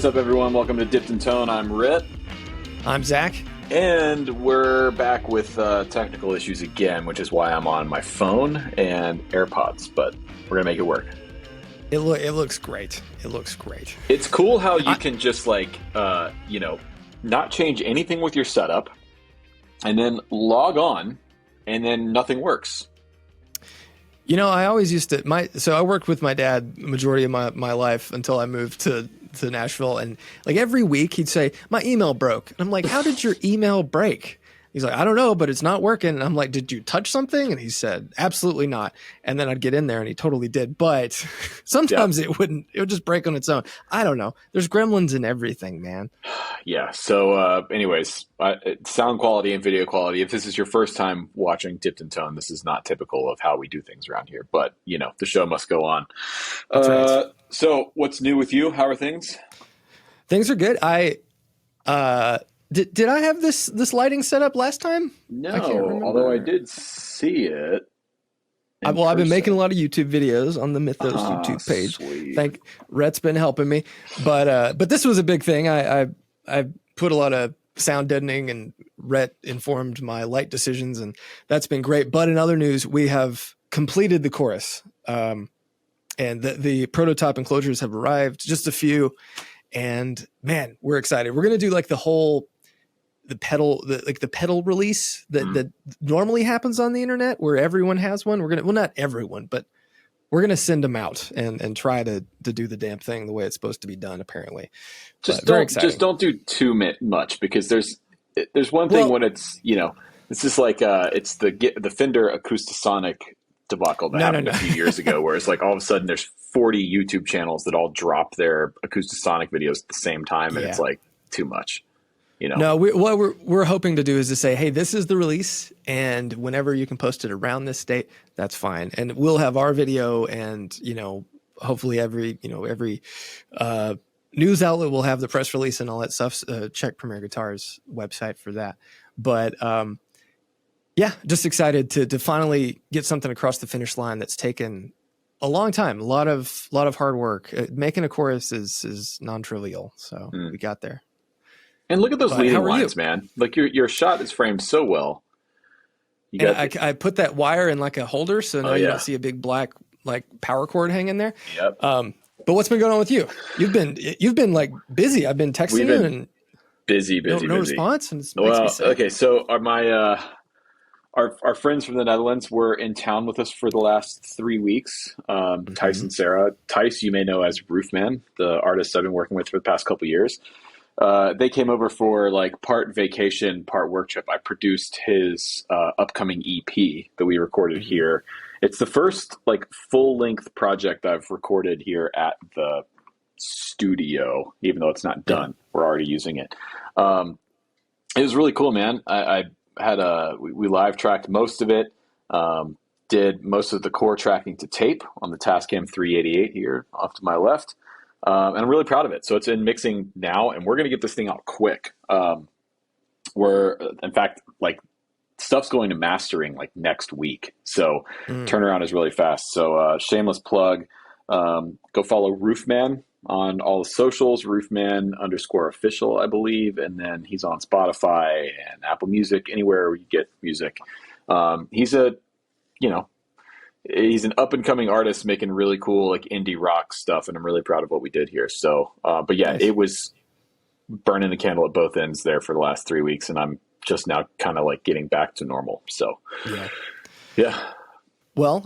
What's up, everyone? Welcome to Dipped in Tone. I'm Rhett. I'm Zach. And we're back with technical issues again, which is why I'm on my phone and AirPods, but we're going to make it work. It looks great. It looks great. It's cool how you can just not change anything with your setup and then log on and then nothing works. You know, I always used to, so I worked with my dad the majority of my life until I moved to Nashville. And like every week he'd say, my email broke. And I'm like, how did your email break? He's like, I don't know, but it's not working. And I'm like, did you touch something? And he said, absolutely not. And then I'd get in there and he totally did. But sometimes it would just break on its own. I don't know. There's gremlins in everything, man. Yeah. So anyways, sound quality and video quality. If this is your first time watching Dipped in Tone, this is not typical of how we do things around here. But, you know, the show must go on. That's right. So what's new with you? How are things? Things are good. Did I have this lighting set up last time? No, although I did see it. I've been making a lot of YouTube videos on the Mythos YouTube page. Sweet. Rhett's been helping me, but this was a big thing. I put a lot of sound deadening, and Rhett informed my light decisions, and that's been great. But in other news, we have completed the chorus, and the prototype enclosures have arrived, just a few, and man, we're excited. We're gonna do like the pedal release that normally happens on the internet where everyone has one. Not everyone, but we're going to send them out and try to do the damn thing the way it's supposed to be done, apparently. Just don't do too much, because there's one thing when it's, it's just like, it's the Fender Acoustasonic debacle that happened a few years ago, where it's like all of a sudden there's 40 YouTube channels that all drop their Acoustasonic videos at the same time. And it's like too much. No, what we're hoping to do is to say, hey, this is the release, and whenever you can post it around this date, that's fine. And we'll have our video, and hopefully every news outlet will have the press release and all that stuff. Check Premier Guitar's website for that. But just excited to finally get something across the finish line that's taken a long time, a lot of hard work. Making a chorus is non-trivial, so we got there. And look at those leading lines, man. Like your shot is framed so well. I put that wire in like a holder, so now you don't see a big black like power cord hanging there. Yep. But what's been going on with you? You've been like busy. I've been texting you and busy. No response. And it makes me sad. Okay. So our friends from the Netherlands were in town with us for the last 3 weeks. Tice and Sarah. Tice, you may know as Roofman, the artist I've been working with for the past couple of years. They came over for like part vacation, part work trip. I produced his upcoming EP that we recorded here. It's the first like full length project I've recorded here at the studio, even though it's not done. We're already using it. It was really cool, man. I had we live tracked most of it. Did most of the core tracking to tape on the Tascam 388 here off to my left. And I'm really proud of it. So it's in mixing now, and we're going to get this thing out quick. In fact, like stuff's going to mastering like next week. So turnaround is really fast. So shameless plug, go follow Roofman on all the socials, Roofman_official, I believe. And then he's on Spotify and Apple Music, anywhere where you get music. He's an up-and-coming artist making really cool, like, indie rock stuff, and I'm really proud of what we did here. So, nice. It was burning the candle at both ends there for the last 3 weeks, and I'm just now kind of, like, getting back to normal. So, yeah. Well,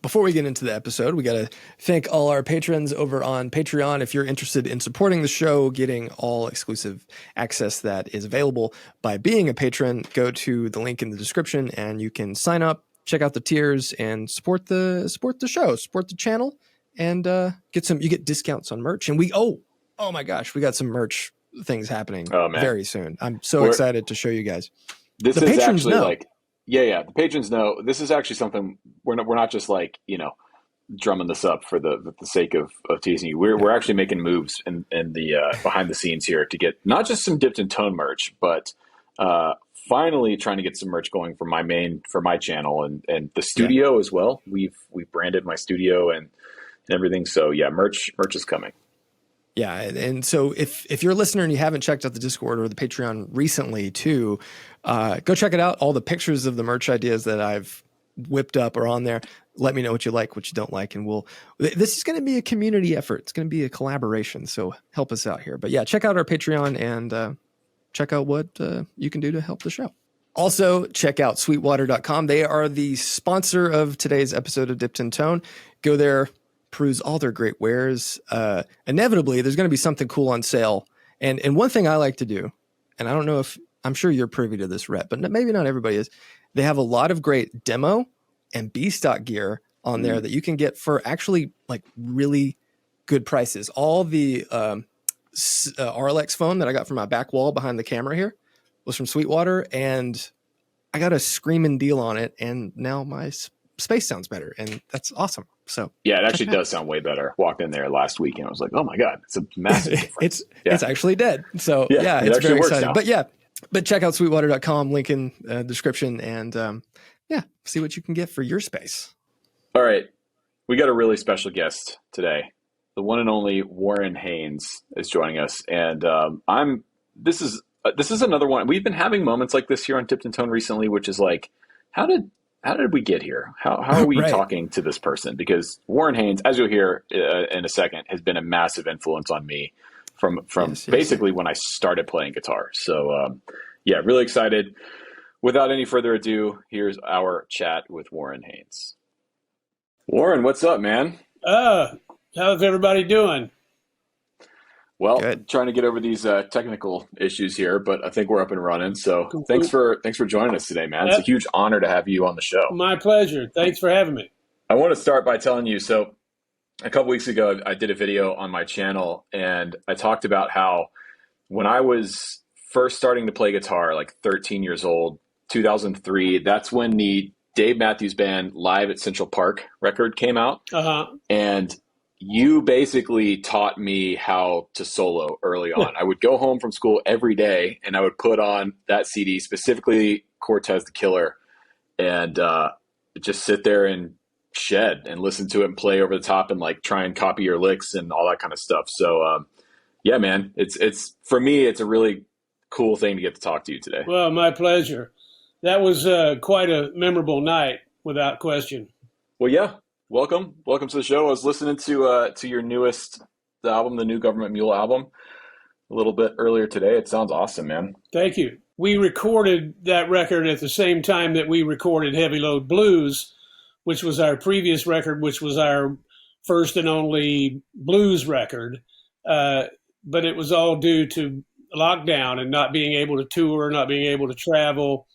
before we get into the episode, we got to thank all our patrons over on Patreon. If you're interested in supporting the show, getting all exclusive access that is available by being a patron, go to the link in the description, and you can sign up. Check out the tiers and support the show, support the channel, and you get discounts on merch. And oh my gosh, we got some merch things happening very soon. I'm so excited to show you guys. This is actually like, the patrons know this is actually something we're not just like, drumming this up for the sake of teasing you. We're actually making moves in the behind the scenes here to get not just some Dipped in Tone merch, but finally trying to get some merch going for my channel and the studio as well. We've branded my studio and everything. So merch is coming. Yeah. And so if you're a listener and you haven't checked out the Discord or the Patreon recently too, go check it out. All the pictures of the merch ideas that I've whipped up are on there. Let me know what you like, what you don't like. And this is going to be a community effort. It's going to be a collaboration. So help us out here. But yeah, check out our Patreon and check out what you can do to help the show. Also, check out sweetwater.com. They are the sponsor of today's episode of Dipped in Tone. Go there, peruse all their great wares. Inevitably, there's going to be something cool on sale. And one thing I like to do, and I don't know if I'm sure you're privy to this, Rhett, but maybe not everybody is. They have a lot of great demo and B stock gear on there that you can get for actually like really good prices. All the RLX phone that I got from my back wall behind the camera here was from Sweetwater, and I got a screaming deal on it, and now my space sounds better, and that's awesome. So yeah, it actually does sound way better. Walked in there last week, and I was like, oh my God, it's a massive difference. It's actually dead. So yeah, it's very exciting. Now. But check out sweetwater.com, link in the description, and see what you can get for your space. All right. We got a really special guest today. The one and only Warren Haynes is joining us. And this is another one. We've been having moments like this here on Dipped in Tone recently, which is like, how did we get here? How are we talking to this person? Because Warren Haynes, as you'll hear in a second, has been a massive influence on me from basically when I started playing guitar. So really excited. Without any further ado, here's our chat with Warren Haynes. Warren, what's up, man? How's everybody doing? Well, good. Trying to get over these technical issues here, but I think we're up and running. So cool. Thanks for joining us today, man. It's a huge honor to have you on the show. My pleasure. Thanks for having me. I want to start by telling you, so a couple weeks ago, I did a video on my channel, and I talked about how when I was first starting to play guitar, like 13 years old, 2003, that's when the Dave Matthews Band Live at Central Park record came out. And you basically taught me how to solo early on. I would go home from school every day and I would put on that CD, specifically Cortez the Killer, and just sit there and shed and listen to it and play over the top and like try and copy your licks and all that kind of stuff. So yeah, man, it's for me, it's a really cool thing to get to talk to you today. Well, my pleasure. That was quite a memorable night, without question. Well, yeah. Welcome to the show. I was listening to your newest album, the new Gov't Mule album, a little bit earlier today. It sounds awesome, man. Thank you. We recorded that record at the same time that we recorded Heavy Load Blues, which was our previous record, which was our first and only blues record. But it was all due to lockdown and not being able to tour, not being able to travel.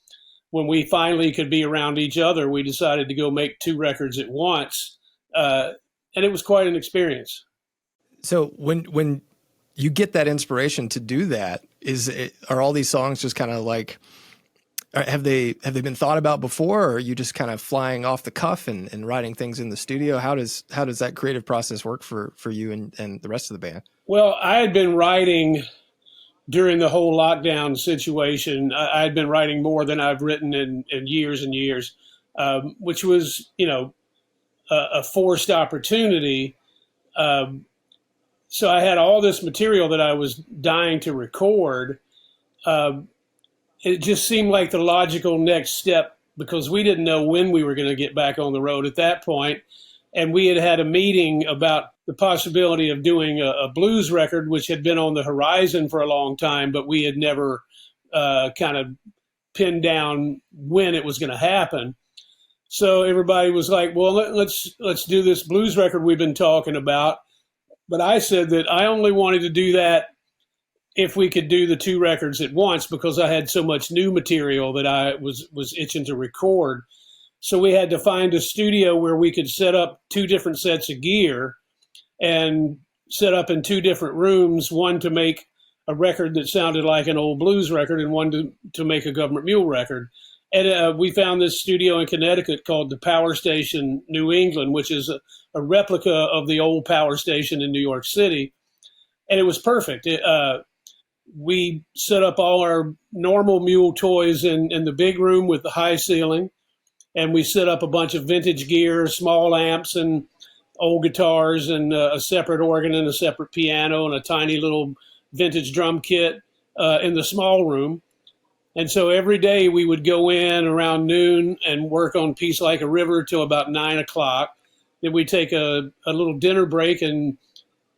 When we finally could be around each other, we decided to go make two records at once. And it was quite an experience. So when you get that inspiration to do that, are all these songs just kind of like, have they been thought about before, or are you just kind of flying off the cuff and writing things in the studio? How does that creative process work for you and the rest of the band? Well, I had been writing during the whole lockdown situation. I had been writing more than I've written in years and years, which was, a forced opportunity. So I had all this material that I was dying to record. It just seemed like the logical next step, because we didn't know when we were going to get back on the road at that point. And we had a meeting about the possibility of doing a blues record, which had been on the horizon for a long time, but we had never kind of pinned down when it was going to happen. So everybody was like, well, let's do this blues record we've been talking about. But I said that I only wanted to do that if we could do the two records at once, because I had so much new material that I was itching to record. So we had to find a studio where we could set up two different sets of gear and set up in two different rooms, one to make a record that sounded like an old blues record and one to make a Gov't Mule record. And we found this studio in Connecticut called the Power Station New England, which is a replica of the old Power Station in New York City. And it was perfect. We set up all our normal mule toys in the big room with the high ceiling. And we set up a bunch of vintage gear, small amps, and old guitars and a separate organ and a separate piano and a tiny little vintage drum kit in the small room. And so every day we would go in around noon and work on Peace Like a River till about 9 o'clock. Then we'd take a little dinner break and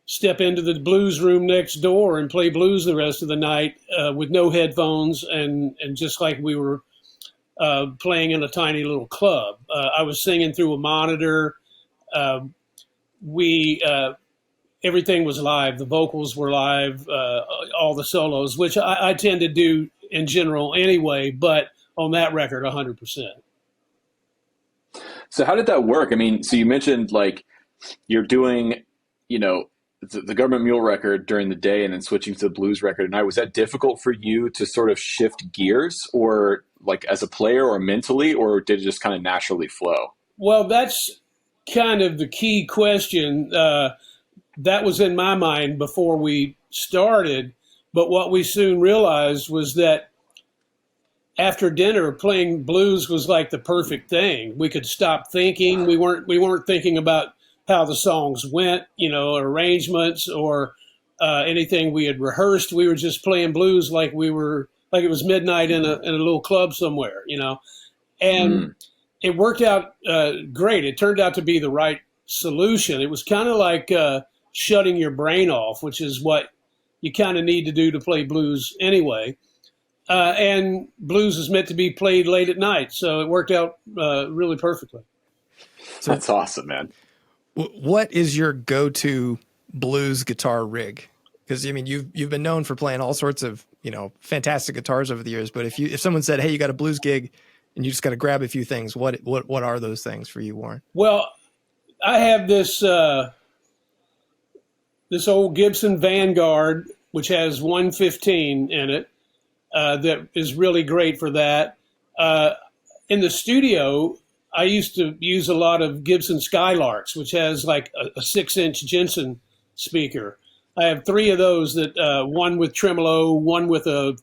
step into the blues room next door and play blues the rest of the night with no headphones and just like we were playing in a tiny little club. I was singing through a monitor. Everything was live. The vocals were live, all the solos, which I tend to do in general anyway, but on that record, 100%. So how did that work? I mean, so you mentioned like you're doing, the Gov't Mule record during the day and then switching to the blues record at night. Was that difficult for you to sort of shift gears or like as a player or mentally, or did it just kind of naturally flow? Well, that's kind of the key question. That was in my mind before we started. But what we soon realized was that after dinner, playing blues was like the perfect thing. We could stop thinking. We weren't thinking about how the songs went, arrangements or anything we had rehearsed. We were just playing blues like it was midnight in a little club somewhere, And it worked out great. It turned out to be the right solution. It was kind of like shutting your brain off, which is what you kind of need to do to play blues anyway. And blues is meant to be played late at night, so it worked out really perfectly. So that's awesome, man. What is your go-to blues guitar rig? Because I mean, you've been known for playing all sorts of fantastic guitars over the years. But if someone said, "Hey, you got a blues gig, and you just got to grab a few things," what are those things for you, Warren? Well, I have this old Gibson Vanguard, which has 115 in it. That is really great for that. In the studio, I used to use a lot of Gibson Skylarks, which has like a 6-inch Jensen speaker. I have 3 of those that one with tremolo, one with a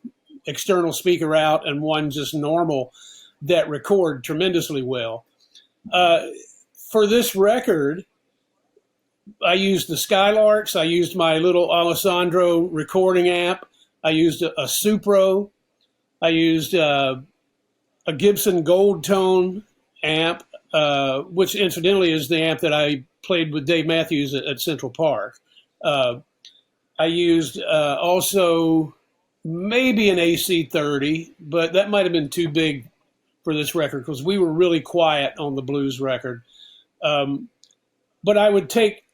external speaker out, and one just normal that record tremendously well. For this record, I used the Skylarks. I used my little Alessandro recording amp. I used a Supro. I used a Gibson Gold Tone amp, which incidentally is the amp that I played with Dave Matthews at Central Park. I used also maybe an AC-30, but that might have been too big for this record because we were really quiet on the blues record. But I would take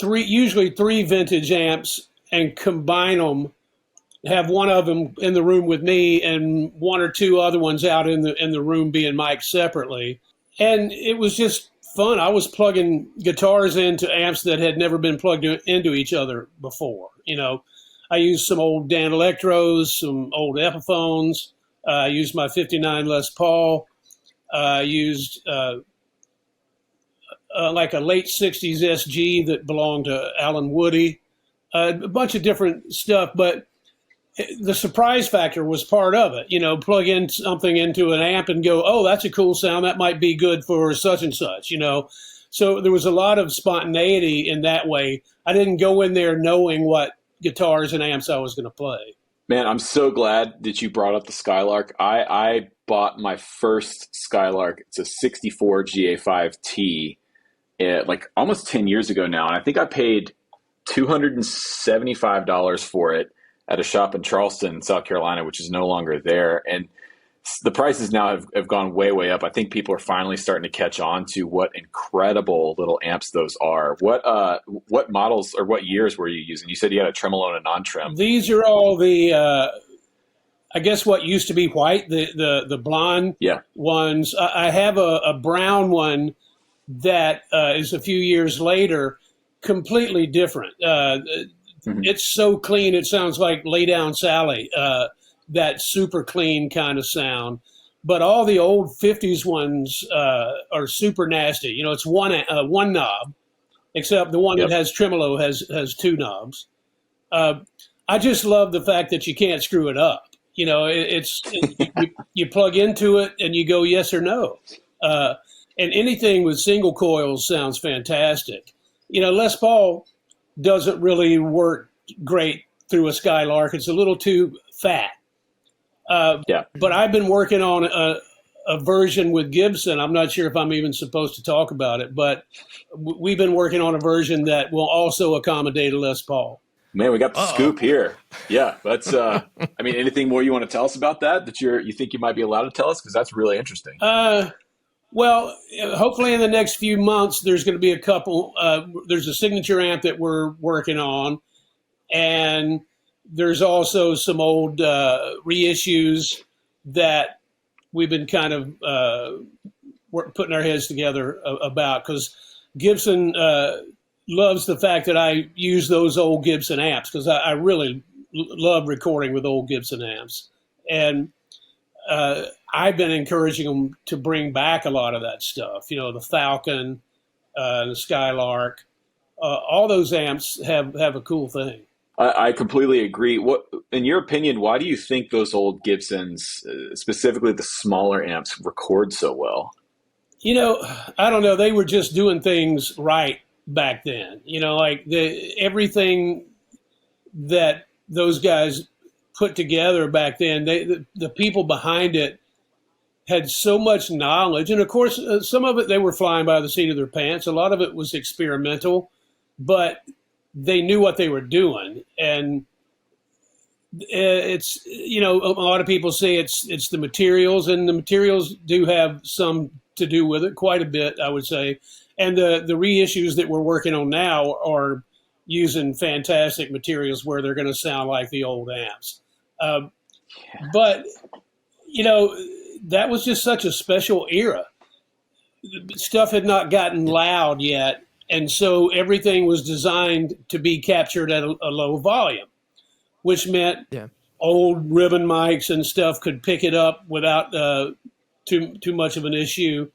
usually three vintage amps and combine them, have one of them in the room with me and one or two other ones out in the room being mic'd separately. And it was just fun. I was plugging guitars into amps that had never been plugged into each other before. You know, I used some old Danelectros, some old Epiphones. I used my 59 Les Paul. I used like a late 60s SG that belonged to Alan Woody. A bunch of different stuff, but the surprise factor was part of it. You know, plug in something into an amp and go, oh, that's a cool sound. That might be good for such and such, you know. So there was a lot of spontaneity in that way. I didn't go in there knowing what guitars and amps I was going to play. Man, I'm so glad that you brought up the Skylark. I bought my first Skylark. It's a 64 GA5T like almost 10 years ago now. And I think I paid $275 for it at a shop in Charleston, South Carolina, which is no longer there. And the prices now have gone way, way up. I think people are finally starting to catch on to what incredible little amps those are. What models or what years were you using? You said you had a tremolo and a non-trem. These are all the, I guess what used to be white, the blonde ones. I have a brown one that is a few years later, completely different. It's so clean, it sounds like Lay Down Sally, that super clean kind of sound. But all the old 50s ones are super nasty. You know, it's one knob, except the one that has tremolo has two knobs. I just love the fact that you can't screw it up. You know, you plug into it and you go yes or no. And anything with single coils sounds fantastic. Les Paul doesn't really work great through a Skylark. It's a little too fat. But I've been working on a version with Gibson. I'm not sure if I'm even supposed to talk about it, but we've been working on a version that will also accommodate a Les Paul. Man, we got the scoop here. Yeah, that's. Anything more you want to tell us about that you think you might be allowed to tell us? Because that's really interesting. Well, hopefully in the next few months, there's going to be a couple. There's a signature amp that we're working on, and there's also some old reissues that we've been kind of putting our heads together about, because Gibson loves the fact that I use those old Gibson amps, because I really love recording with old Gibson amps. And I've been encouraging them to bring back a lot of that stuff. The Falcon, the Skylark, all those amps have a cool thing. I completely agree. What, in your opinion, why do you think those old Gibsons, specifically the smaller amps, record so well? I don't know. They were just doing things right back then. Everything that those guys put together back then, the people behind it had so much knowledge. And of course, some of it they were flying by the seat of their pants. A lot of it was experimental, but they knew what they were doing. And it's, a lot of people say it's the materials, and the materials do have some to do with it, quite a bit, I would say. And the reissues that we're working on now are using fantastic materials where they're going to sound like the old amps. But, that was just such a special era. Stuff had not gotten loud yet, and so everything was designed to be captured at a low volume, which meant old ribbon mics and stuff could pick it up without too much of an issue.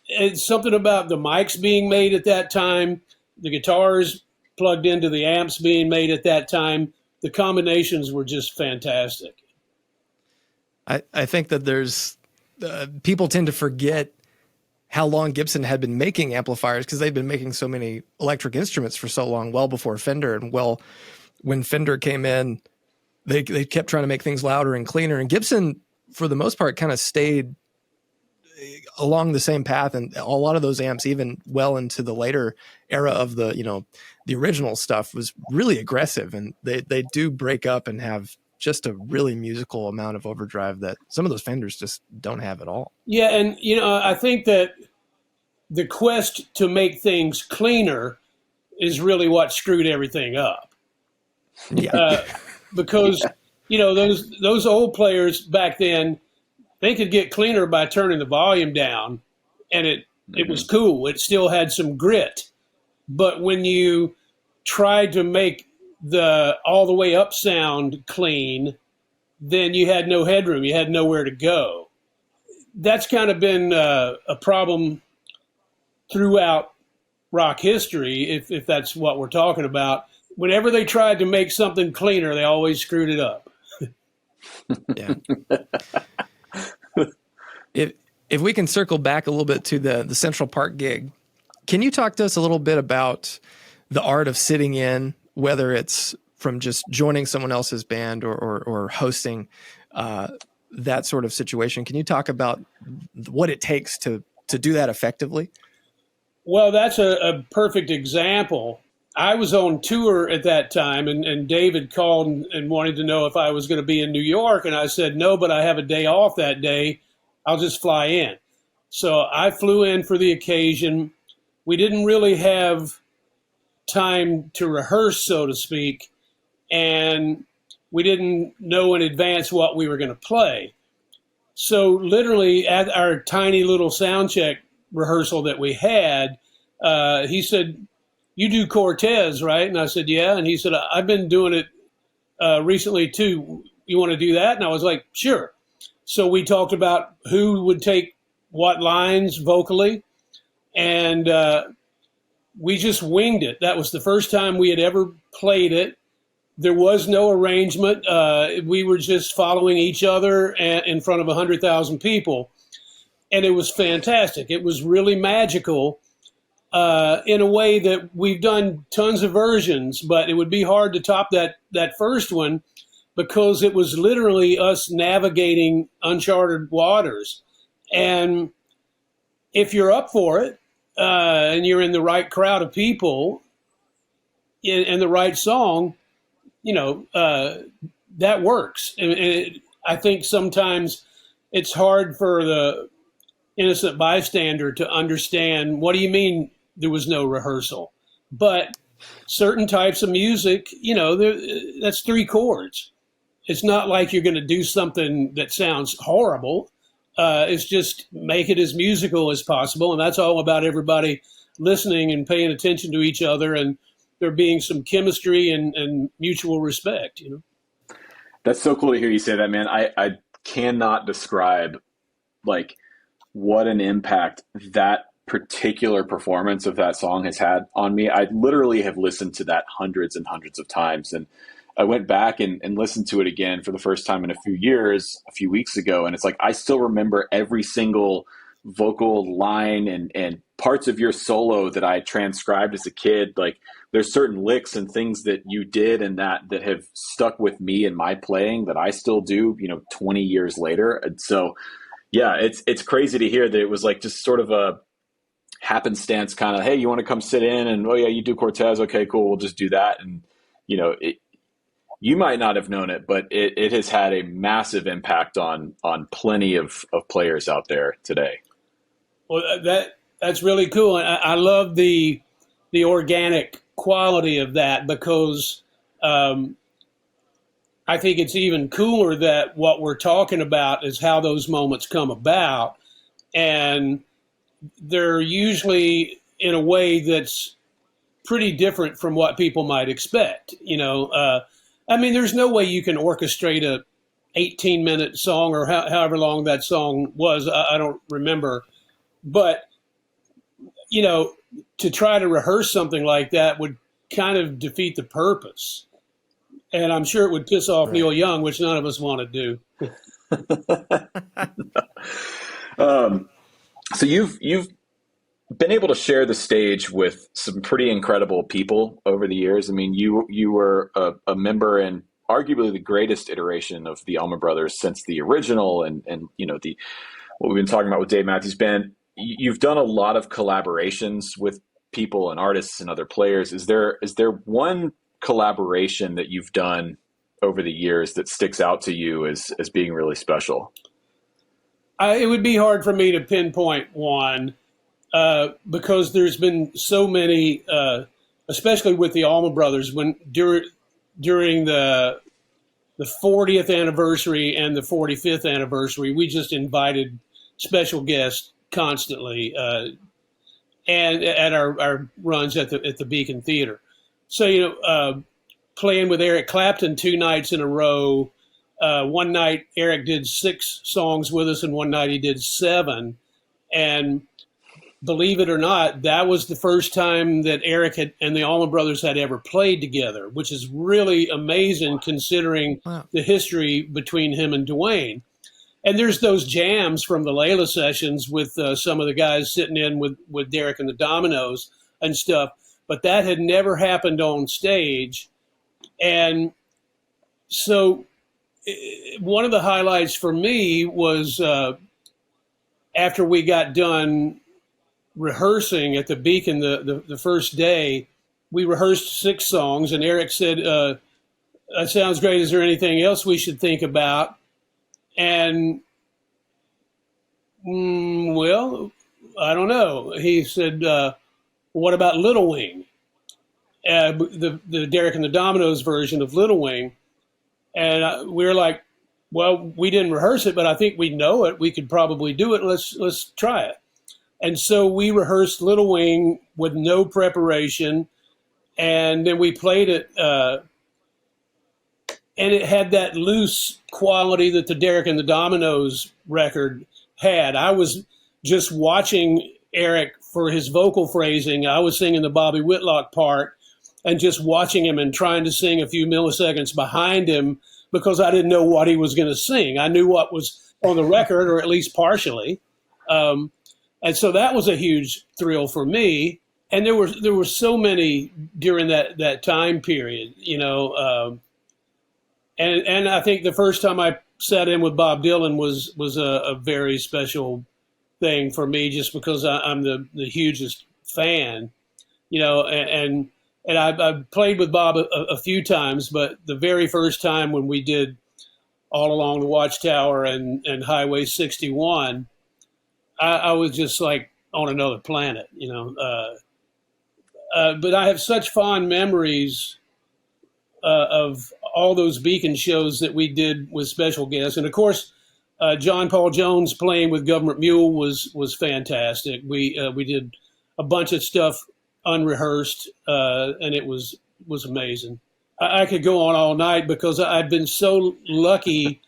It's something about the mics being made at that time, the guitars plugged into the amps being made at that time. The combinations were just fantastic. I think that there's people tend to forget how long Gibson had been making amplifiers, because they'd been making so many electric instruments for so long, well before Fender. And when Fender came in, they kept trying to make things louder and cleaner. And Gibson, for the most part, kind of stayed along the same path. And a lot of those amps, even well into the later era of the original stuff, was really aggressive. And they do break up and have just a really musical amount of overdrive that some of those Fenders just don't have at all. Yeah, and I think that the quest to make things cleaner is really what screwed everything up. Yeah, because those old players back then, they could get cleaner by turning the volume down, and it was cool. It still had some grit, but when you tried to make the all the way up sound clean, then you had no headroom. You had nowhere to go. That's kind of been a problem throughout rock history, if that's what we're talking about. Whenever they tried to make something cleaner, they always screwed it up. Yeah. If we can circle back a little bit to the Central Park gig, can you talk to us a little bit about the art of sitting in, whether it's from just joining someone else's band or hosting that sort of situation? Can you talk about what it takes to do that effectively? Well, that's a perfect example. I was on tour at that time, and David called and wanted to know if I was going to be in New York, and I said, no, but I have a day off that day. I'll just fly in. So I flew in for the occasion. We didn't really have time to rehearse, so to speak, and we didn't know in advance what we were going to play. So literally at our tiny little sound check rehearsal that we had, he said, you do Cortez, right? And I said, yeah. And he said, I've been doing it recently too. You want to do that? And I was like, sure. So we talked about who would take what lines vocally, and we just winged it. That was the first time we had ever played it. There was no arrangement. We were just following each other in front of 100,000 people. And it was fantastic. It was really magical. in a way that we've done tons of versions, but it would be hard to top that first one because it was literally us navigating uncharted waters. And if you're up for it and you're in the right crowd of people and the right song, that works. And I think sometimes it's hard for the innocent bystander to understand, what do you mean there was no rehearsal? But certain types of music, that's 3 chords. It's not like you're going to do something that sounds horrible. It's just make it as musical as possible. And that's all about everybody listening and paying attention to each other and there being some chemistry and mutual respect, That's so cool to hear you say that, man. I cannot describe like what an impact that particular performance of that song has had on me. I literally have listened to that hundreds and hundreds of times. And I went back and listened to it again for the first time in a few years, a few weeks ago. And it's like, I still remember every single vocal line and parts of your solo that I transcribed as a kid. Like there's certain licks and things that you did and that have stuck with me in my playing that I still do, 20 years later. And so, yeah, it's crazy to hear that it was like just sort of a happenstance kind of, hey, you want to come sit in? And, oh yeah, you do Cortez. Okay, cool. We'll just do that. And, you might not have known it, but it has had a massive impact on plenty of players out there today. Well, that's really cool. And I love the organic quality of that because I think it's even cooler that what we're talking about is how those moments come about. And they're usually in a way that's pretty different from what people might expect. There's no way you can orchestrate a 18-minute song or however long that song was. I don't remember. But, to try to rehearse something like that would kind of defeat the purpose. And I'm sure it would piss off Neil Young, which none of us want to do. So you've been able to share the stage with some pretty incredible people over the years. I mean, you were a member in arguably the greatest iteration of the Allman Brothers since the original, and what we've been talking about with Dave Matthews Band. You've done a lot of collaborations with people and artists and other players. Is there one collaboration that you've done over the years that sticks out to you as being really special? It would be hard for me to pinpoint one because there's been so many, especially with the Allman Brothers, when during the 40th anniversary and the 45th anniversary, we just invited special guests constantly, and at our runs at the Beacon Theater. So playing with Eric Clapton 2 nights in a row. One night Eric did 6 songs with us, and one night he did 7. And believe it or not, that was the first time that Eric and the Allman Brothers had ever played together, which is really amazing considering the history between him and Dwayne. And there's those jams from the Layla sessions with some of the guys sitting in with Derek and the Dominoes and stuff, but that had never happened on stage. And so one of the highlights for me was after we got done rehearsing at the Beacon the first day, we rehearsed 6 songs, and Eric said, that sounds great. Is there anything else we should think about? And, well, I don't know. He said, what about Little Wing? The Derek and the Dominoes version of Little Wing. And we were like, well, we didn't rehearse it, but I think we know it. We could probably do it. Let's try it. And so we rehearsed Little Wing with no preparation. And then we played it. And it had that loose quality that the Derek and the Dominoes record had. I was just watching Eric for his vocal phrasing. I was singing the Bobby Whitlock part and just watching him and trying to sing a few milliseconds behind him because I didn't know what he was going to sing. I knew what was on the record, or at least partially. And so that was a huge thrill for me. and there were so many during that time period, and I think the first time I sat in with Bob Dylan was a very special thing for me, just because I'm the hugest fan, and I've played with Bob a few times, but the very first time when we did All Along the Watchtower and Highway 61, I was just like on another planet, but I have such fond memories of all those Beacon shows that we did with special guests. And of course, John Paul Jones playing with Gov't Mule was fantastic. We did a bunch of stuff unrehearsed, and it was amazing. I could go on all night because I've been so lucky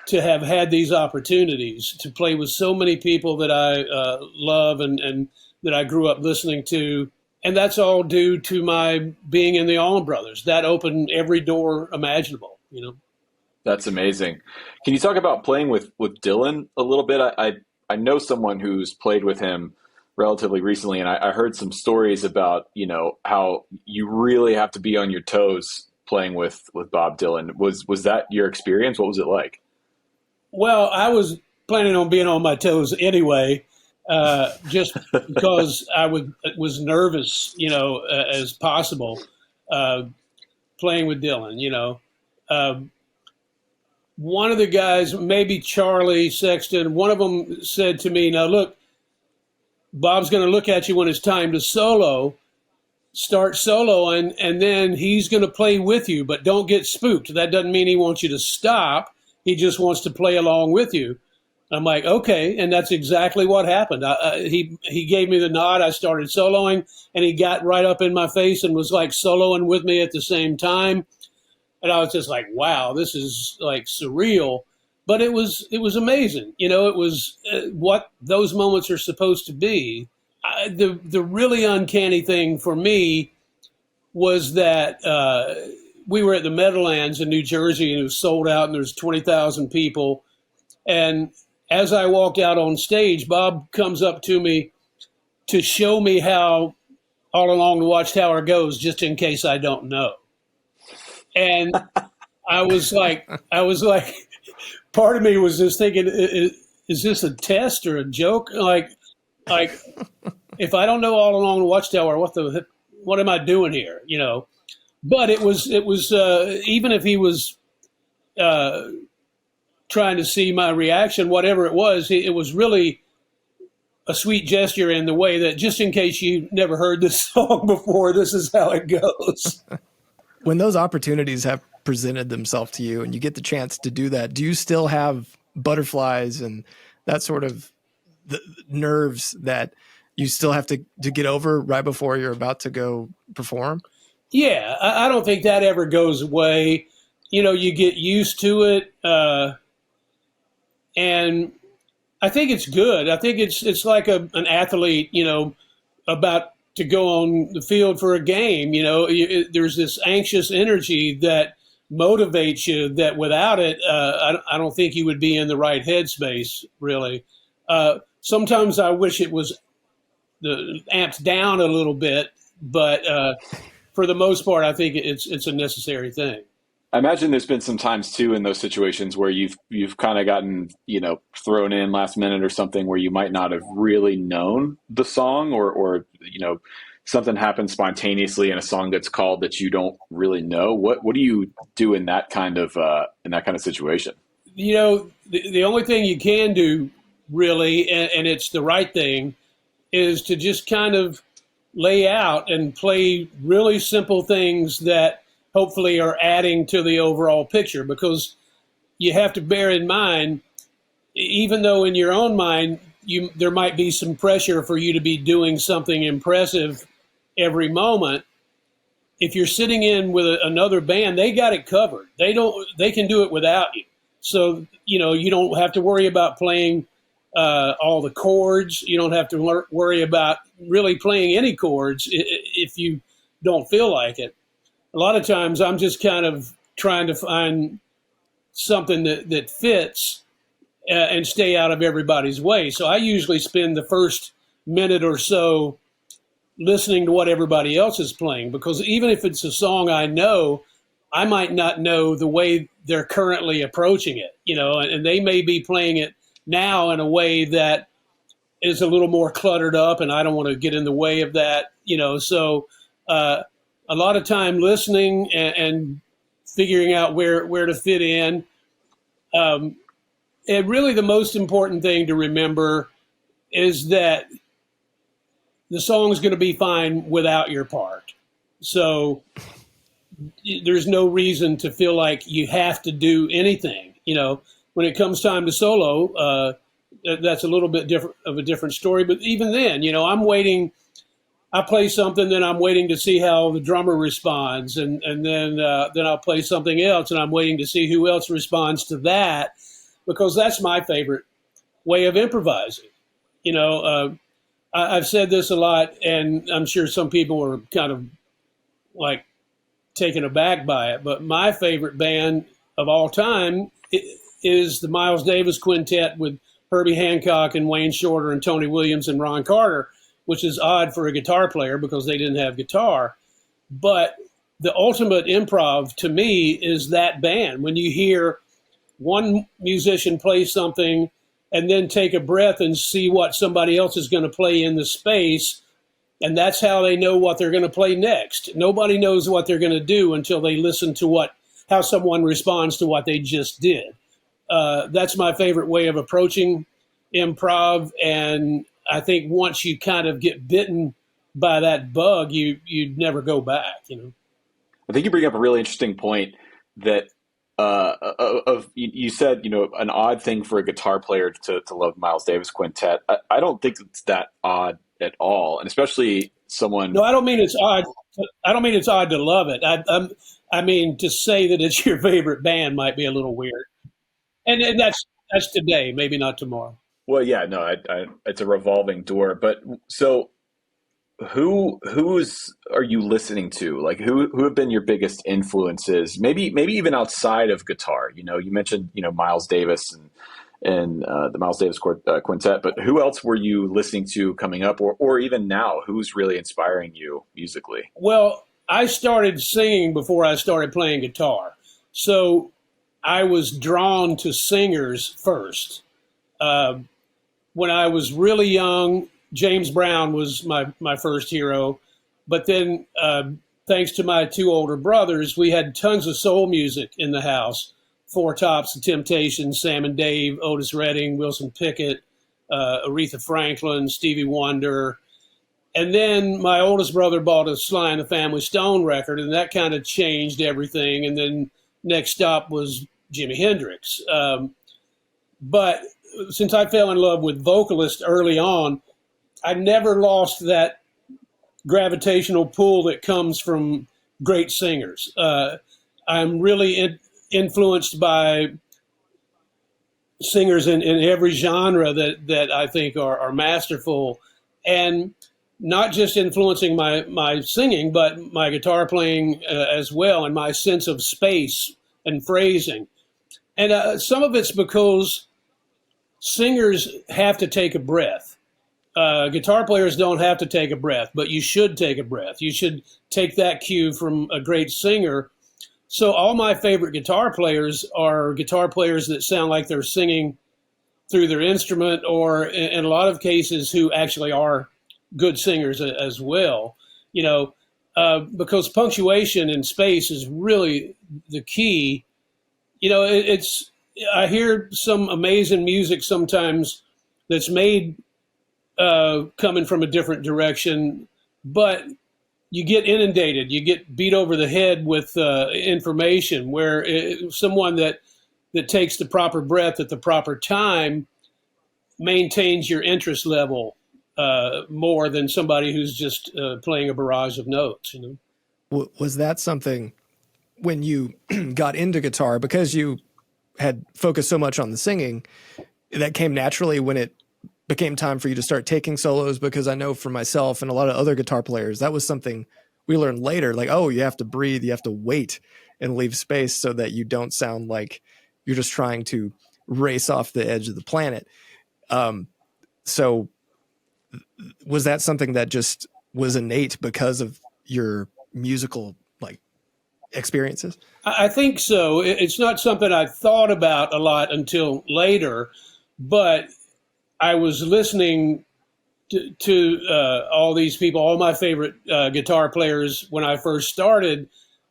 to have had these opportunities to play with so many people that I love and that I grew up listening to. And that's all due to my being in the Allman Brothers. That opened every door imaginable, That's amazing. Can you talk about playing with Dylan a little bit? I know someone who's played with him relatively recently, and I heard some stories about, how you really have to be on your toes playing with Bob Dylan. Was that your experience? What was it like? Well, I was planning on being on my toes anyway, just because I was nervous, as possible, playing with Dylan, one of the guys, maybe Charlie Sexton, one of them said to me, "Now look, Bob's going to look at you when it's time to solo, start soloing, and then he's going to play with you, but don't get spooked. That doesn't mean he wants you to stop. He just wants to play along with you." I'm like, okay, and that's exactly what happened. He gave me the nod. I started soloing, and he got right up in my face and was like soloing with me at the same time. And I was just like, wow, this is like surreal. But it was amazing. It was what those moments are supposed to be. The really uncanny thing for me was that we were at the Meadowlands in New Jersey, and it was sold out, and there's 20,000 people. And as I walked out on stage, Bob comes up to me to show me how All Along the Watchtower goes, just in case I don't know. And I was like, part of me was just thinking, is this a test or a joke? Like if I don't know All Along the Watchtower, what am I doing here? But it was even if he was trying to see my reaction, whatever it was really a sweet gesture in the way that, just in case you never heard this song before, this is how it goes. When those opportunities have presented themselves to you and you get the chance to do that, do you still have butterflies and that sort of the nerves that you still have to get over right before you're about to go perform? Yeah, I don't think that ever goes away. You get used to it. And I think it's good. I think it's like an athlete, about to go on the field for a game. There's this anxious energy that motivates you that without it, I don't think you would be in the right headspace, really. Sometimes I wish it was the amps down a little bit, but for the most part, I think it's a necessary thing. I imagine there's been some times too in those situations where you've kind of gotten, thrown in last minute or something where you might not have really known the song or something happens spontaneously and a song gets called that you don't really know. What do you do in that kind of situation? The only thing you can do really, and it's the right thing, is to just kind of lay out and play really simple things that hopefully are adding to the overall picture, because you have to bear in mind, even though in your own mind, there might be some pressure for you to be doing something impressive every moment. If you're sitting in with another band, they got it covered. They can do it without you. So, you don't have to worry about playing all the chords. You don't have to worry about really playing any chords if you don't feel like it. A lot of times I'm just kind of trying to find something that fits and stay out of everybody's way. So I usually spend the first minute or so listening to what everybody else is playing, because even if it's a song I know, I might not know the way they're currently approaching it, and they may be playing it now in a way that is a little more cluttered up, and I don't want to get in the way of that, so a lot of time listening and figuring out where to fit in. And really the most important thing to remember is that the song's going to be fine without your part. So there's no reason to feel like you have to do anything. When it comes time to solo, that's a little bit different of a different story. But even then, I'm waiting. I play something, then I'm waiting to see how the drummer responds, and then I'll play something else, and I'm waiting to see who else responds to that, because that's my favorite way of improvising. I've said this a lot, and I'm sure some people are kind of like taken aback by it, but my favorite band of all time is the Miles Davis Quintet with Herbie Hancock and Wayne Shorter and Tony Williams and Ron Carter, which is odd for a guitar player because they didn't have guitar. But the ultimate improv to me is that band. When you hear one musician play something and then take a breath and see what somebody else is going to play in the space, and that's how they know what they're going to play next. Nobody knows what they're going to do until they listen to how someone responds to what they just did. That's my favorite way of approaching improv, and I think once you kind of get bitten by that bug, you'd never go back. I think you bring up a really interesting point that you said, an odd thing for a guitar player to love Miles Davis Quintet. I don't think it's that odd at all, and especially someone. No, I don't mean it's odd. I don't mean it's odd to love it. I mean to say that it's your favorite band might be a little weird, and that's today, maybe not tomorrow. Well, yeah, no, it's a revolving door. But so, who's are you listening to? Like, who have been your biggest influences? Maybe even outside of guitar. You mentioned Miles Davis and the Miles Davis Quintet, but who else were you listening to coming up, or even now? Who's really inspiring you musically? Well, I started singing before I started playing guitar, so I was drawn to singers first. When I was really young, James Brown was my first hero. But then, thanks to my two older brothers, we had tons of soul music in the house. Four Tops, The Temptations, Sam and Dave, Otis Redding, Wilson Pickett, Aretha Franklin, Stevie Wonder. And then my oldest brother bought a Sly and the Family Stone record, and that kind of changed everything. And then next stop was Jimi Hendrix. But since I fell in love with vocalists early on, I never lost that gravitational pull that comes from great singers. I'm really influenced by singers in every genre that I think are masterful, and not just influencing my singing, but my guitar playing as well, and my sense of space and phrasing. And some of it's because singers have to take a breath. Guitar players don't have to take a breath, but you should take a breath. You should take that cue from a great singer. So all my favorite guitar players are guitar players that sound like they're singing through their instrument, or in a lot of cases who actually are good singers as well. Because punctuation in space is really the key. I hear some amazing music sometimes that's made coming from a different direction, but you get inundated, you get beat over the head with information, where someone that takes the proper breath at the proper time maintains your interest level more than somebody who's just playing a barrage of notes. Was that something when you got into guitar, because you had focused so much on the singing, that came naturally when it became time for you to start taking solos? Because I know for myself and a lot of other guitar players, that was something we learned later, like, oh, you have to breathe, you have to wait and leave space so that you don't sound like you're just trying to race off the edge of the planet. So was that something that just was innate because of your musical like experiences? I think so. It's not something I thought about a lot until later, but I was listening to all these people. All my favorite guitar players when I first started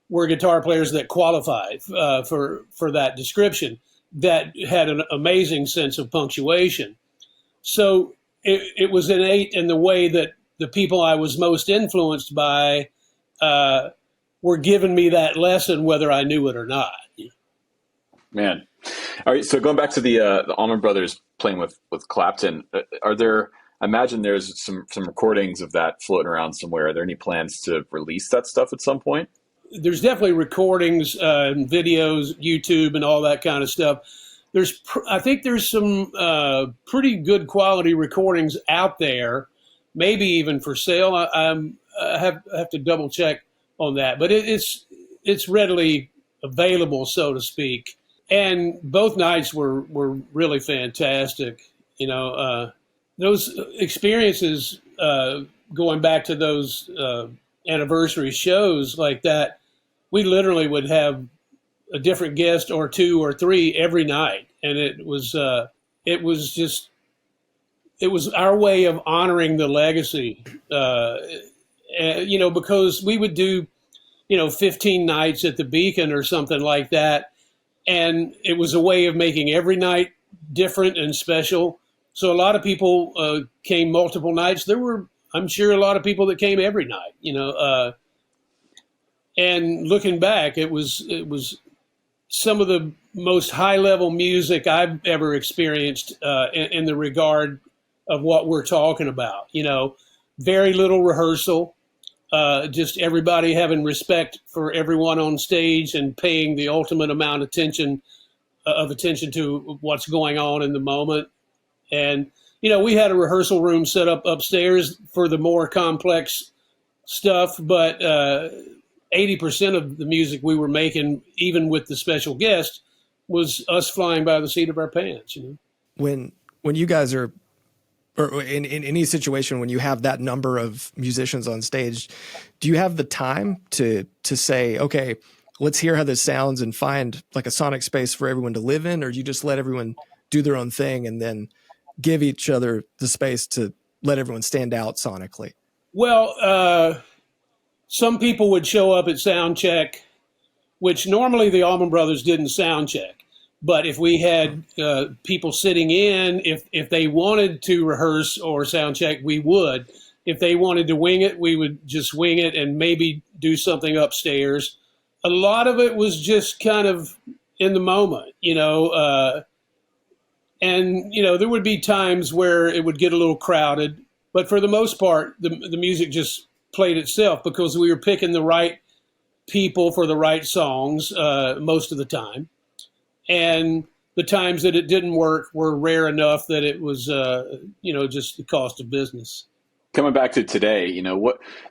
were guitar players that qualified for that description, that had an amazing sense of punctuation. So it was innate in the way that the people I was most influenced by were giving me that lesson, whether I knew it or not. Man. All right. So going back to the Allman Brothers playing with Clapton, are there, I imagine there's some recordings of that floating around somewhere. Are there any plans to release that stuff at some point? There's definitely recordings, and videos, YouTube, and all that kind of stuff. I think there's some pretty good quality recordings out there, maybe even for sale. I have to double check on that, but it's readily available, so to speak. And both nights were really fantastic. Those experiences, going back to those anniversary shows like that, we literally would have a different guest or two or three every night, and it was our way of honoring the legacy. Because we would do 15 nights at the Beacon or something like that, and it was a way of making every night different and special. So a lot of people came multiple nights. There were, I'm sure, a lot of people that came every night. And looking back, it was some of the most high-level music I've ever experienced in the regard of what we're talking about. Very little rehearsal, just everybody having respect for everyone on stage and paying the ultimate amount of attention to what's going on in the moment. And, we had a rehearsal room set up upstairs for the more complex stuff, but 80% of the music we were making, even with the special guest, was us flying by the seat of our pants. When you guys are, or in any situation when you have that number of musicians on stage, do you have the time to say, okay, let's hear how this sounds and find like a sonic space for everyone to live in, or do you just let everyone do their own thing and then give each other the space to let everyone stand out sonically? Well, some people would show up at sound check, which normally the Allman Brothers didn't sound check. But if we had people sitting in, if they wanted to rehearse or sound check, we would. If they wanted to wing it, we would just wing it and maybe do something upstairs. A lot of it was just kind of in the moment, and, there would be times where it would get a little crowded. But for the most part, the music just played itself because we were picking the right people for the right songs most of the time. And the times that it didn't work were rare enough that it was, just the cost of business. Coming back to today,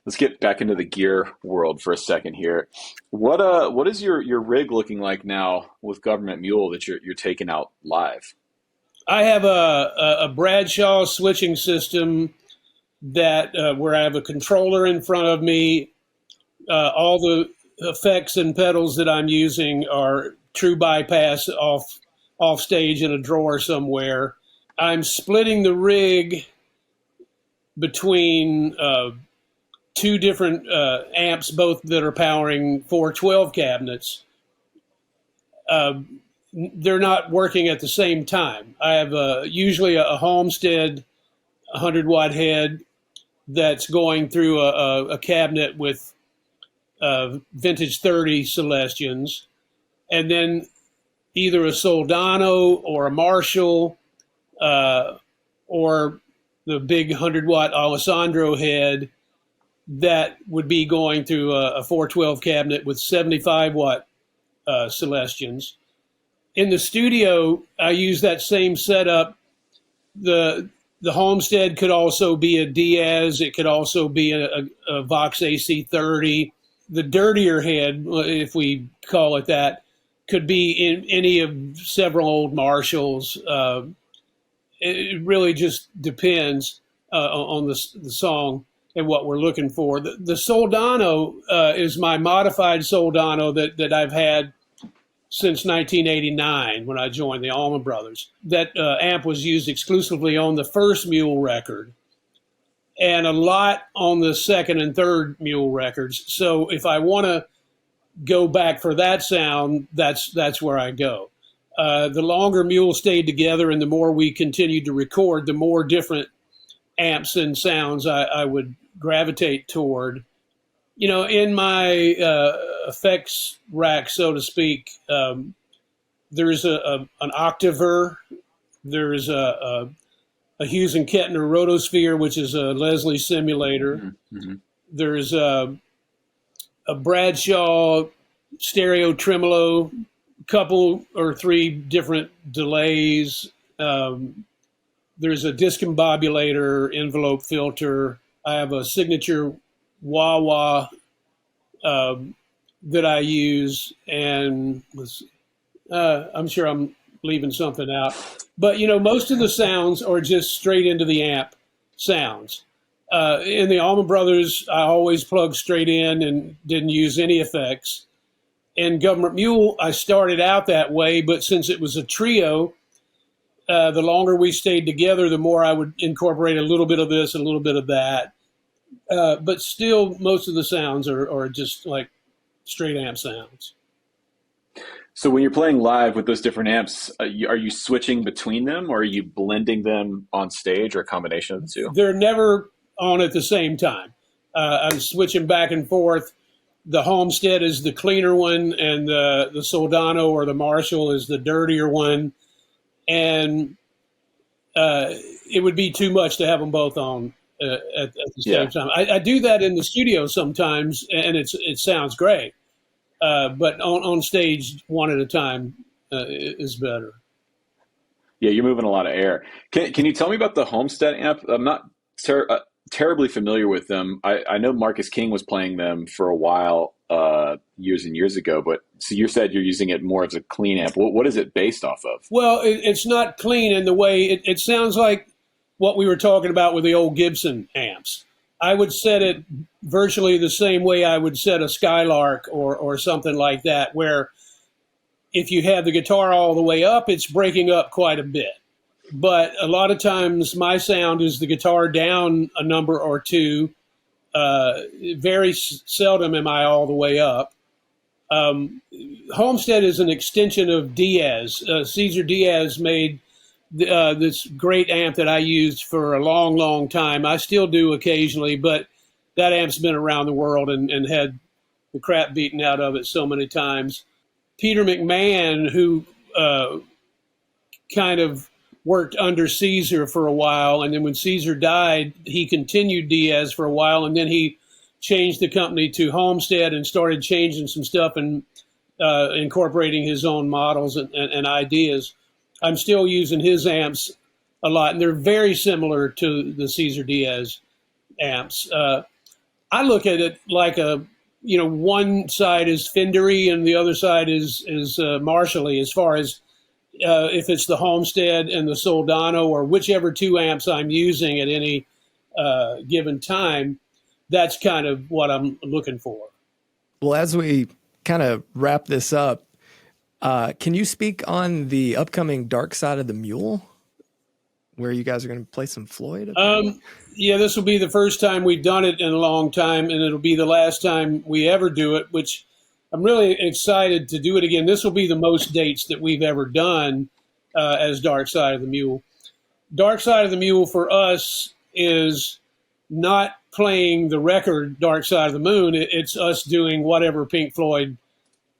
let's get back into the gear world for a second here. What is your rig looking like now with Gov't Mule that you're taking out live? I have a Bradshaw switching system that where I have a controller in front of me. All the effects and pedals that I'm using are true bypass off stage in a drawer somewhere. I'm splitting the rig between two different amps, both that are powering 412 cabinets. They're not working at the same time. I have usually a Homestead 100-watt head that's going through a cabinet with vintage 30 Celestions, and then either a Soldano or a Marshall or the big 100-watt Alessandro head that would be going through a 412 cabinet with 75-watt Celestions. In the studio, I use that same setup. The Homestead could also be a Diaz. It could also be a Vox AC30. The dirtier head, if we call it that, could be in any of several old Marshalls. It really just depends on the song. and what we're looking for. The Soldano is my modified Soldano that I've had since 1989 when I joined the Allman Brothers. That amp was used exclusively on the first Mule record and a lot on the second and third Mule records. So if I want to go back for that sound, that's where I go. The longer Mule stayed together and the more we continued to record, the more different amps and sounds I would gravitate toward. You know, in my effects rack, so to speak, there's an Octaver, there's a Hughes and Kettner Rotosphere, which is a Leslie simulator. Mm-hmm. There's a Bradshaw stereo tremolo, couple or three different delays. There's a discombobulator envelope filter. I have a signature wah-wah that I use, and I'm sure I'm leaving something out. But, you know, most of the sounds are just straight into the amp sounds. In the Allman Brothers, I always plugged straight in and didn't use any effects. In Gov't Mule, I started out that way, but since it was a trio, the longer we stayed together, the more I would incorporate a little bit of this, a little bit of that. But still, most of the sounds are just like straight amp sounds. So when you're playing live with those different amps, are you switching between them, or are you blending them on stage, or a combination of the two? They're never on at the same time. I'm switching back and forth. The Homestead is the cleaner one, and the Soldano or the Marshall is the dirtier one. And it would be too much to have them both on at the same time. I do that in the studio sometimes, and it sounds great. But on stage, one at a time is better. Yeah, you're moving a lot of air. Can you tell me about the Homestead amp? I'm not terribly familiar with them. I know Marcus King was playing them for a while, years and years ago. But so you said you're using it more as a clean amp. What is it based off of? Well, it's not clean in the way it sounds like what we were talking about with the old Gibson amps. I would set it virtually the same way I would set a Skylark or something like that, where if you have the guitar all the way up, it's breaking up quite a bit. But a lot of times my sound is the guitar down a number or two. Very seldom am I all the way up. Homestead is an extension of Diaz. Cesar Diaz made this great amp that I used for a long, long time. I still do occasionally, but that amp's been around the world and had the crap beaten out of it so many times. Peter McMahon, who kind of worked under Cesar for a while, and then when Cesar died, he continued Diaz for a while, and then he changed the company to Homestead and started changing some stuff and incorporating his own models and ideas. I'm still using his amps a lot, and they're very similar to the Cesar Diaz amps. I look at it like one side is Fendery and the other side is Marshall-y, as far as if it's the Homestead and the Soldano or whichever two amps I'm using at any given time. That's kind of what I'm looking for. Well, as we kind of wrap this up, can you speak on the upcoming Dark Side of the Mule, where you guys are going to play some Floyd? Yeah, this will be the first time we've done it in a long time, and it'll be the last time we ever do it, which I'm really excited to do it again. This will be the most dates that we've ever done as Dark Side of the Mule. Dark Side of the Mule for us is not playing the record Dark Side of the Moon. It's us doing whatever Pink Floyd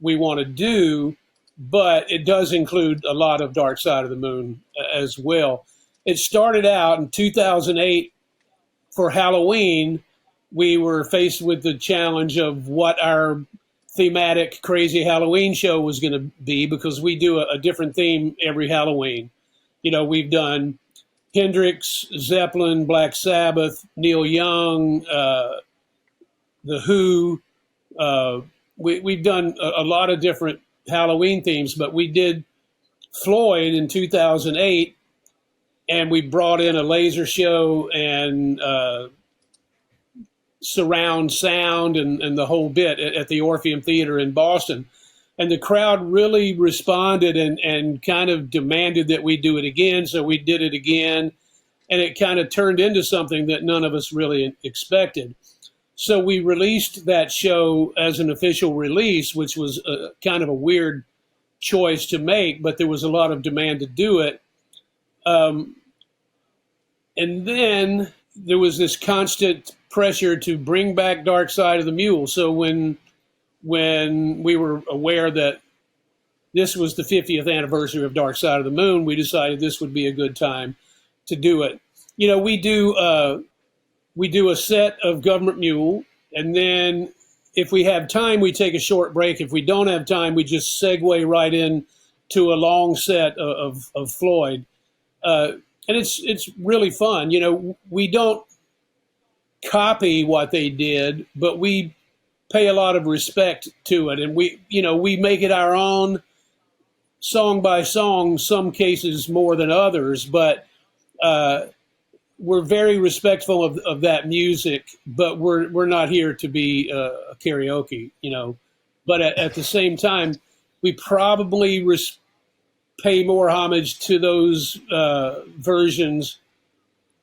we want to do, but it does include a lot of Dark Side of the Moon as well. It started out in 2008 for Halloween. We were faced with the challenge of what our thematic crazy Halloween show was going to be, because we do a different theme every Halloween. You know, we've done Hendrix, Zeppelin, Black Sabbath, Neil Young, The Who. We've done a lot of different Halloween themes, but we did Floyd in 2008, and we brought in a laser show and surround sound and the whole bit at the Orpheum Theater in Boston. And the crowd really responded and kind of demanded that we do it again. So we did it again. And it kind of turned into something that none of us really expected. So we released that show as an official release, which was kind of a weird choice to make, but there was a lot of demand to do it. And then there was this constant pressure to bring back Dark Side of the Mule. So when we were aware that this was the 50th anniversary of Dark Side of the Moon, we decided this would be a good time to do it. You know, we do a set of Gov't Mule, and then if we have time, we take a short break. If we don't have time, we just segue right in to a long set of Floyd. And it's really fun. You know, we don't copy what they did, but we pay a lot of respect to it. And we make it our own song by song, some cases more than others, but we're very respectful of that music, but we're not here to be a karaoke, you know. But at the same time, we probably pay more homage to those versions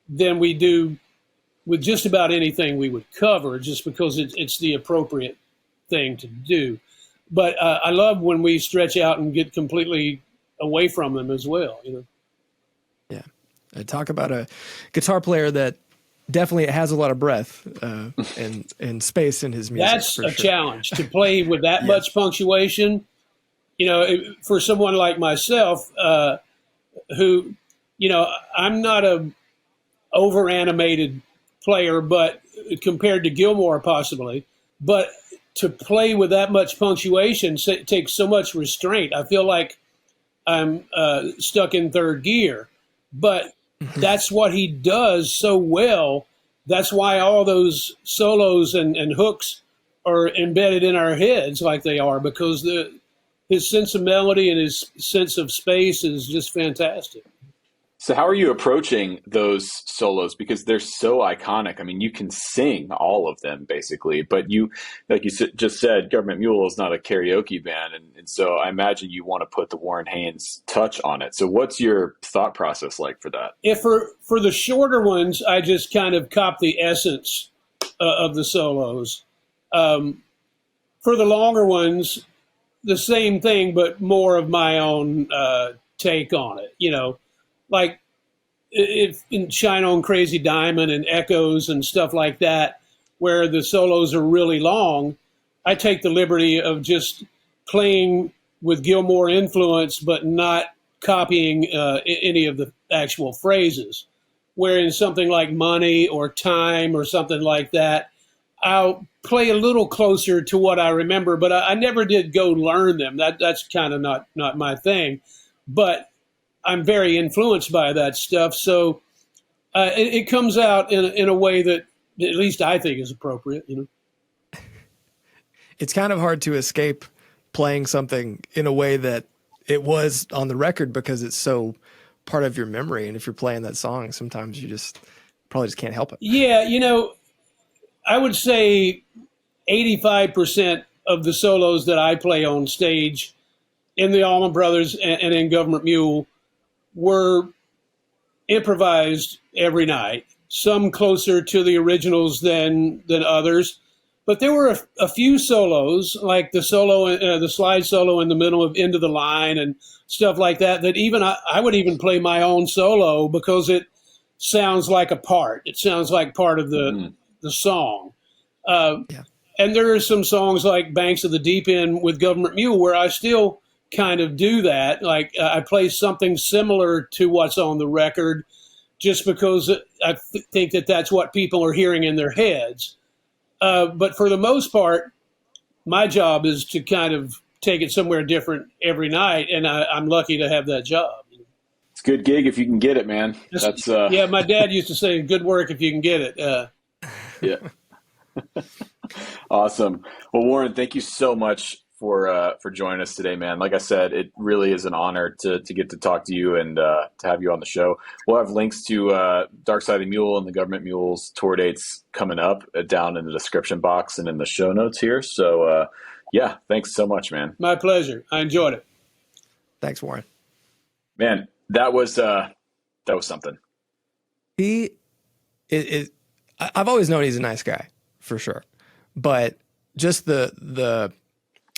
than we do with just about anything we would cover, just because it's the appropriate thing to do. But I love when we stretch out and get completely away from them as well, you know. Yeah. Talk about a guitar player that definitely has a lot of breath and space in his music. That's a challenge to play with that much punctuation. You know, for someone like myself, who, you know, I'm not a over animated player, but compared to Gilmour possibly, but to play with that much punctuation takes so much restraint. I feel like I'm stuck in third gear, but that's what he does so well. That's why all those solos and hooks are embedded in our heads like they are, because his sense of melody and his sense of space is just fantastic. So how are you approaching those solos? Because they're so iconic. I mean, you can sing all of them basically, but you, like you just said, Gov't Mule is not a karaoke band. And so I imagine you want to put the Warren Haynes touch on it. So what's your thought process like for that? If for the shorter ones, I just kind of cop the essence of the solos. For the longer ones, the same thing, but more of my own take on it, you know. Like if in Shine On Crazy Diamond and Echoes and stuff like that, where the solos are really long, I take the liberty of just playing with Gilmour influence, but not copying any of the actual phrases. Where in something like Money or Time or something like that, I'll play a little closer to what I remember, but I never did go learn them. That's kind of not my thing. But I'm very influenced by that stuff, so it comes out in a way that at least I think is appropriate. You know, it's kind of hard to escape playing something in a way that it was on the record because it's so part of your memory. And if you're playing that song, sometimes you probably just can't help it. Yeah, you know, I would say 85% of the solos that I play on stage in the Allman Brothers and in Gov't Mule were improvised every night, some closer to the originals than others. But there were a few solos, like the slide solo in the middle of Into the Line and stuff like that, that even I would even play my own solo because it sounds like a part. It sounds like part of the song. And there are some songs like Banks of the Deep End with Gov't Mule where I still kind of do that. Like I play something similar to what's on the record just because I think that that's what people are hearing in their heads. But for the most part, my job is to kind of take it somewhere different every night. And I'm lucky to have that job. It's a good gig if you can get it, man. That's yeah, my dad used to say good work if you can get it. Yeah. Awesome. Well, Warren, thank you so much for joining us today, man. Like I said, it really is an honor to get to talk to you and to have you on the show. We'll have links to Dark Side of the Mule and the Gov't Mule's tour dates coming up down in the description box and in the show notes here. So yeah, thanks so much, man. My pleasure. I enjoyed it. Thanks, Warren. Man, that was something. I've always known he's a nice guy, for sure. But just the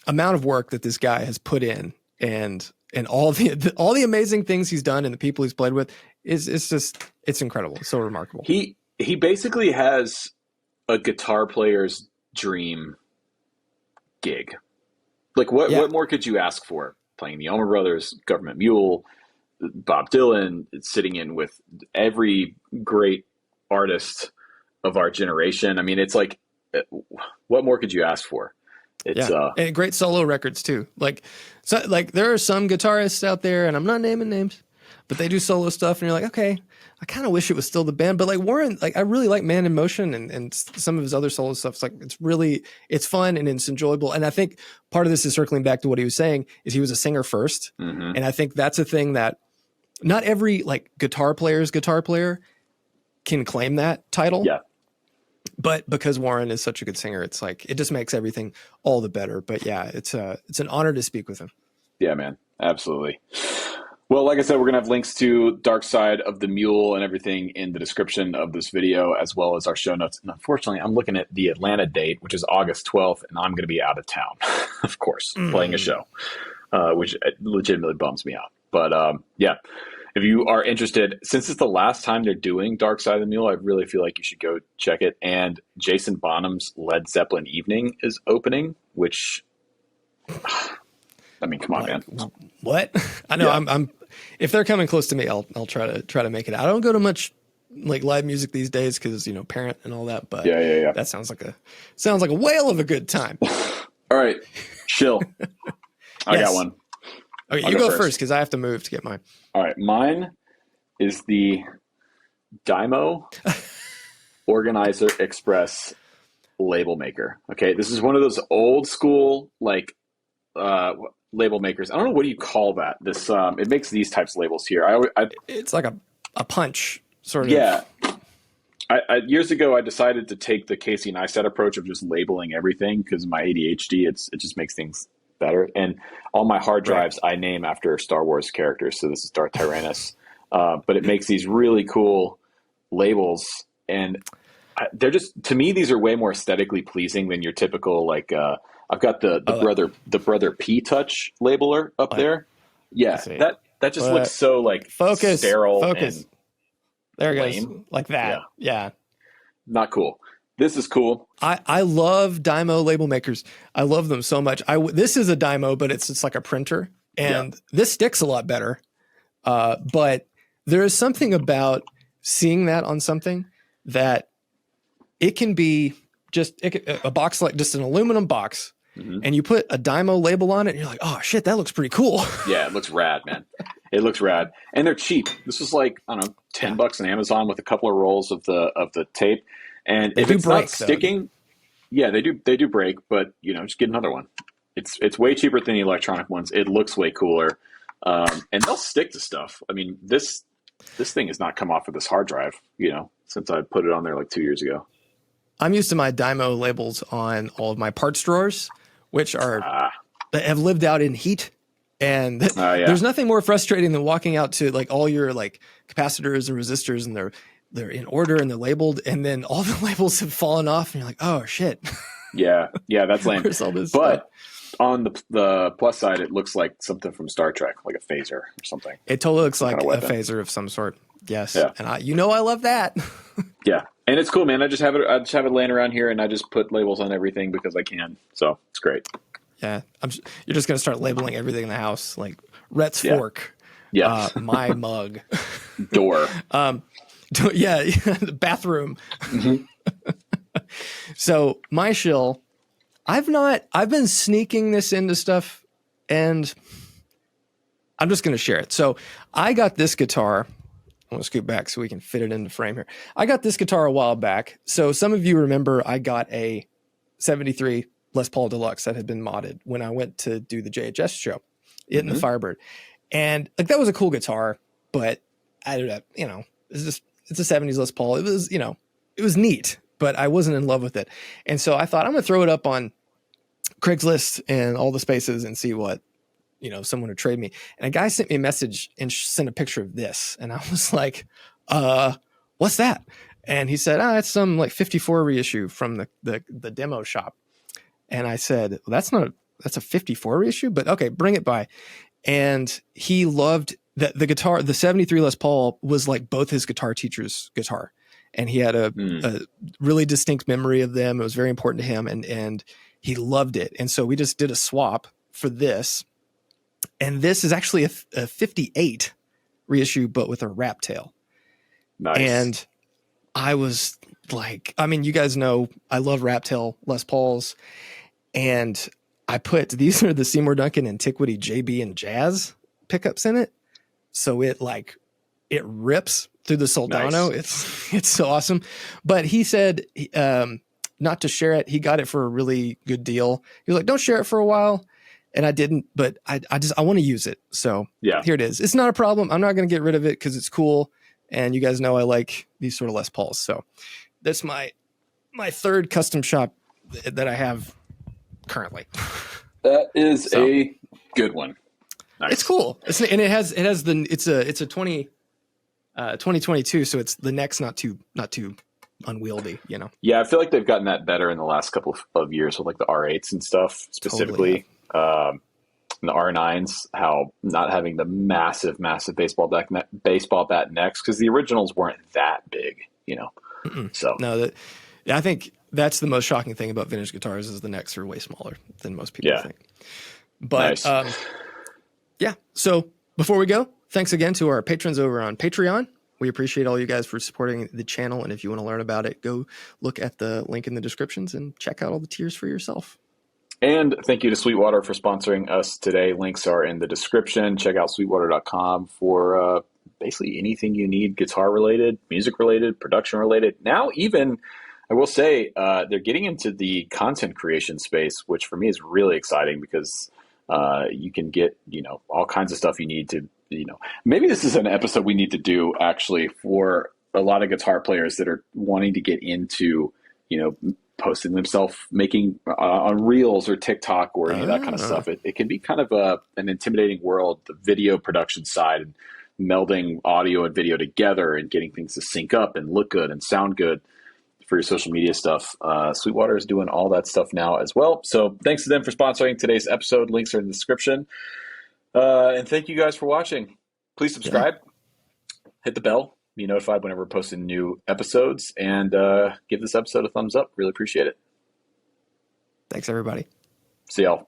amount of work that this guy has put in and all the amazing things he's done and the people he's played with it's incredible. It's so remarkable. He basically has a guitar player's dream gig. Like what more could you ask for? Playing the Allman Brothers, Gov't Mule, Bob Dylan, sitting in with every great artist of our generation. I mean, it's like, what more could you ask for? It's and great solo records too. Like there are some guitarists out there, and I'm not naming names, but they do solo stuff, and you're like, okay, I kind of wish it was still the band. But like Warren, like I really like Man in Motion and some of his other solo stuff. It's like it's fun and it's enjoyable. And I think part of this is circling back to what he was saying is he was a singer first, and I think that's a thing that not every like guitar player can claim that title. Yeah. But because Warren is such a good singer, it's like it just makes everything all the better. But yeah, it's an honor to speak with him. Yeah, man, absolutely. Well, like I said, we're gonna have links to Dark Side of the Mule and everything in the description of this video, as well as our show notes. And unfortunately, I'm looking at the Atlanta date, which is August 12th, and I'm gonna be out of town, of course, playing a show, which legitimately bums me out. But yeah. If you are interested, since it's the last time they're doing Dark Side of the Mule, I really feel like you should go check it. And Jason Bonham's Led Zeppelin Evening is opening, which, I mean, come on, man. What? I know. Yeah. I'm. If they're coming close to me, I'll try to make it. I don't go to much like live music these days because parent and all that. But yeah. That sounds like a whale of a good time. All right, chill. I got one. Okay, you go first because I have to move to get mine. All right, mine is the Dymo Organizer Express label maker. Okay, this is one of those old school like label makers. I don't know, what do you call that? This it makes these types of labels here. It's like a punch sort of. Yeah. I years ago I decided to take the Casey Neistat approach of just labeling everything because of my ADHD. It just makes things better. And all my hard drives I name after Star Wars characters. So this is Darth Tyrannus. But it makes these really cool labels, and they're just, to me, these are way more aesthetically pleasing than your typical like I've got the brother P Touch labeler up there. Yeah, that just looks so like sterile. And there it lame. Goes like that. Yeah. Not cool. This is cool. I love Dymo label makers. I love them so much. This is a Dymo, but it's like a printer, and this sticks a lot better. But there is something about seeing that on something that it can be just a box, like just an aluminum box, and you put a Dymo label on it, and you're like, oh shit, that looks pretty cool. Yeah, it looks rad, man. It looks rad, and they're cheap. This was like, I don't know, $10 on Amazon with a couple of rolls of the tape. And if it's not sticking, they do break, but just get another one. It's way cheaper than the electronic ones. It looks way cooler, and they'll stick to stuff. I mean, this thing has not come off of this hard drive, since I put it on there like 2 years ago. I'm used to my Dymo labels on all of my parts drawers, which that have lived out in heat. And there's nothing more frustrating than walking out to like all your like capacitors and resistors, and they're in order and they're labeled, and then all the labels have fallen off, and you're like, oh shit. Yeah, that's lame. Where's all this stuff? On the plus side, it looks like something from Star Trek, like a phaser or something. It totally looks like a phaser of some sort. Yes. Yeah. And I love that. Yeah. And it's cool, man. I just have it laying around here, and I just put labels on everything because I can. So it's great. Yeah. You're just going to start labeling everything in the house, like Rhett's fork. Yeah. My mug. Door. The bathroom. So my shill, I've been sneaking this into stuff, and I'm just going to share it. So I got this guitar. I'm going to scoot back so we can fit it into frame here. I got this guitar a while back. So some of you remember I got a 73 Les Paul Deluxe that had been modded when I went to do the JHS show in the Firebird. And like, that was a cool guitar, but I don't know, you know, it's a 70s Les Paul. It was, you know, it was neat, but I wasn't in love with it. And so I thought I'm going to throw it up on Craigslist and all the spaces and see what, you know, someone would trade me. And a guy sent me a message and sent a picture of this. And I was like, what's that? And he said, it's some like 54 reissue from the demo shop. And I said, well, that's a 54 reissue, but okay, bring it by. And he loved that the guitar, the 73 Les Paul was like both his guitar teacher's guitar. And he had a really distinct memory of them. It was very important to him, and he loved it. And so we just did a swap for this. And this is actually a 58 reissue, but with a wrap tail. Nice. And I was like, I mean, you guys know I love wrap tail Les Pauls. And I put, these are the Seymour Duncan Antiquity JB and Jazz pickups in it. So it rips through the Soldano. Nice. It's so awesome. But he said, not to share it. He got it for a really good deal. He was like, don't share it for a while. And I didn't, but I want to use it. So yeah, here it is. It's not a problem. I'm not going to get rid of it because it's cool. And you guys know I like these sort of Les Pauls. So that's my third custom shop that I have currently. That is a good one. Nice. It's cool. It's a 2022. So it's the neck's not too unwieldy, you know? Yeah. I feel like they've gotten that better in the last couple of years with like the R8s and stuff specifically. Totally, the R9s, how not having the massive baseball bat necks, because the originals weren't that big, you know? So no, I think that's the most shocking thing about vintage guitars is the necks are way smaller than most people think. But nice. Yeah. So before we go, thanks again to our patrons over on Patreon. We appreciate all you guys for supporting the channel. And if you want to learn about it, go look at the link in the descriptions and check out all the tiers for yourself. And thank you to Sweetwater for sponsoring us today. Links are in the description. Check out sweetwater.com for basically anything you need, guitar related, music related, production related. Now, even I will say they're getting into the content creation space, which for me is really exciting because you can get, you know, all kinds of stuff you need to, you know, maybe this is an episode we need to do actually for a lot of guitar players that are wanting to get into, you know, posting themselves making on Reels or TikTok or any of that kind of stuff. It can be kind of an intimidating world, the video production side, and melding audio and video together and getting things to sync up and look good and sound good for your social media stuff. Sweetwater is doing all that stuff now as well. So thanks to them for sponsoring today's episode. Links are in the description. And thank you guys for watching. Please subscribe, hit the bell, be notified whenever we're posting new episodes, and give this episode a thumbs up. Really appreciate it. Thanks, everybody. See y'all.